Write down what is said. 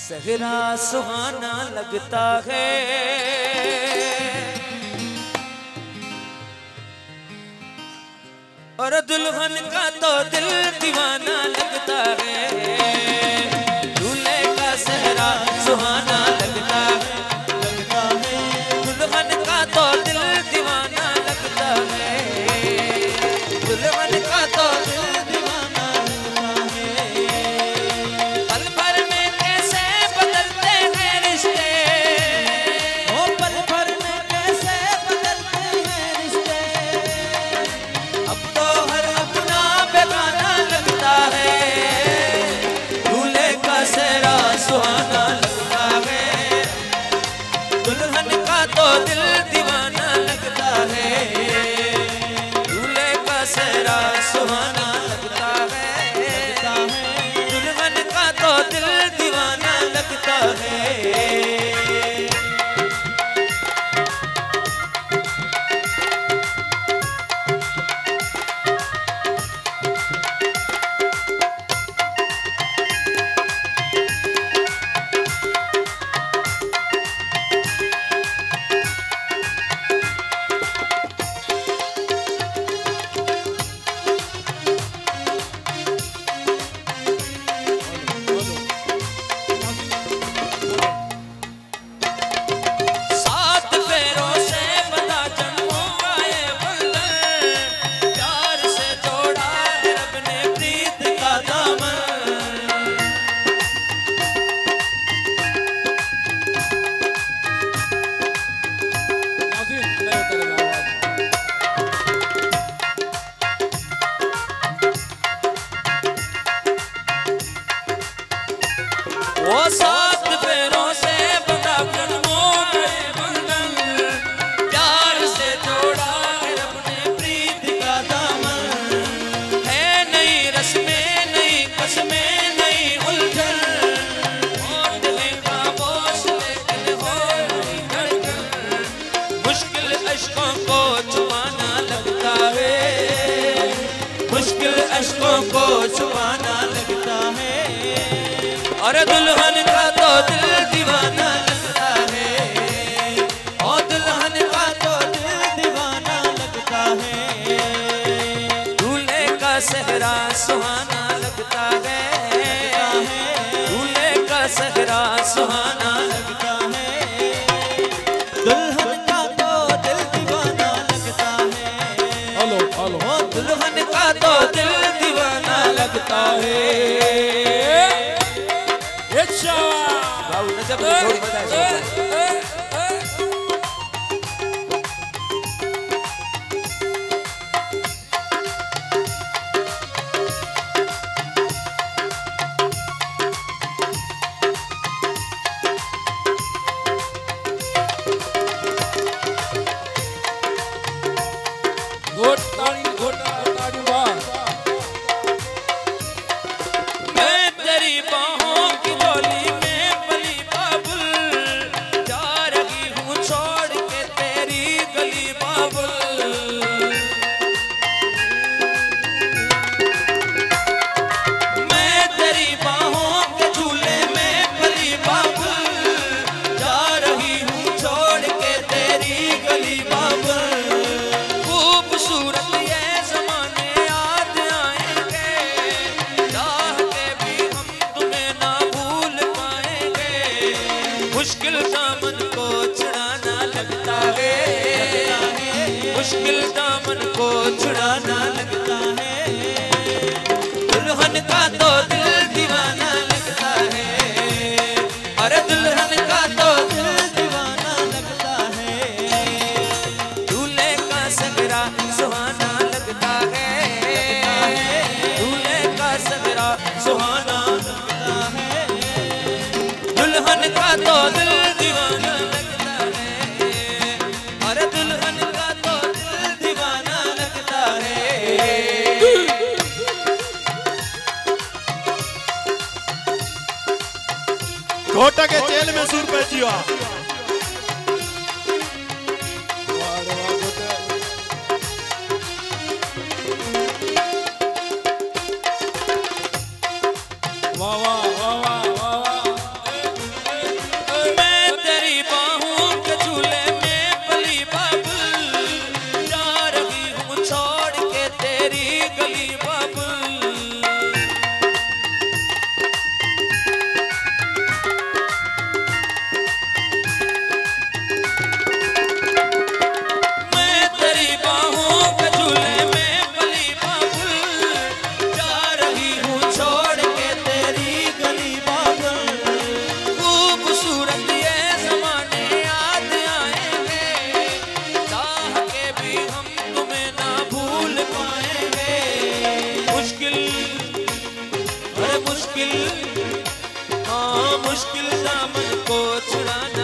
सहरा सुहाना लगता है, और दुल्हन का तो दिल दीवाना लगता है। दूल्हे का सहरा सुहाना लगता है, दुल्हन का तो दिल दीवाना लगता है, दुल्हन का तो दिल दीवाना लगता है। पल भर में कैसे बदलते हैं रिश्ते, ओ पल भर में कैसे बदलते हैं रिश्ते। अब तो हर अपना बेगाना लगता है, दूल्हे का सहरा सुहाना लगता है, दुल्हन का तो दिल दीवाना लगता है, दूल्हे का सहरा सुहाना लगता है, दुल्हन का तो दिल दीवाना लगता है। वो सात पैरों से बंधा जन्मों के बंधन, प्यार से जोड़ा है अपने प्रीत का दामन। है नई रस्में नई कसमें नई उलझन, होठ है खामोश लेकिन हो नहीं धड़कन। मुश्किल अश्कों को छुपाना लगता है, मुश्किल अश्कों को छुपाना लगता है, और दुल्हन का तो दिल दीवाना लगता है, और दुल्हन का तो दिल दीवाना लगता है। दूल्हे का सहरा सुहाना लगता है, दूल्हे का सहरा सुहाना लगता है, दुल्हन का तो दिल दीवाना लगता है। हेलो हेलो, दुल्हन का तो दिल दीवाना लगता है। मैं तेरी बाहों की डोली में पली बाबुल, जा रही हूँ छोड़ के तेरी गली बाबुल। मैं तेरी बाहों के झूले में पली बाबुल, जा रही हूँ छोड़ के तेरी गली बाबुल। खूबसूरत ये ज़माने याद आएंगे, चाह के भी हम तुम्हें ना भूल पाएंगे। मुश्किल दामन को छुड़ाना लगता है, मुश्किल दामन को छुड़ाना लगता है, दुल्हन का तो दिल दीवाना लगता है, अरे दुल्हन का तो दिल दीवाना लगता है। दूल्हे का सहरा सुहाना लगता है, दूल्हे का सहरा सुहाना लगता है, दुल्हन का तो दिल दीवाना लगता है, अरे दुल्हन का तो दिल दीवाना लगता है। घोटा के जेल में सुर पे जिया। वाह वाह वाह वाह वाह वाह। हाँ मुश्किल दामन को छुड़ाना